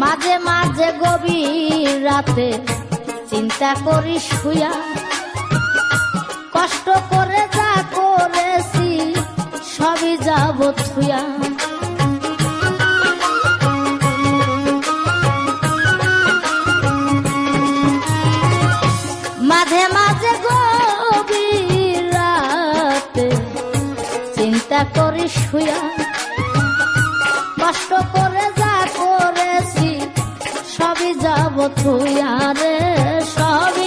মাঝে মাঝে গভীর রাতে চিন্তা করি শুয়া, কষ্ট করে যা করেছি সবই যাব থুয়া। মাঝে মাঝে গভীর রাতে চিন্তা করি শুয়া, কষ্ট করে যা করেছি সবই যাব থুয়া রে, সবই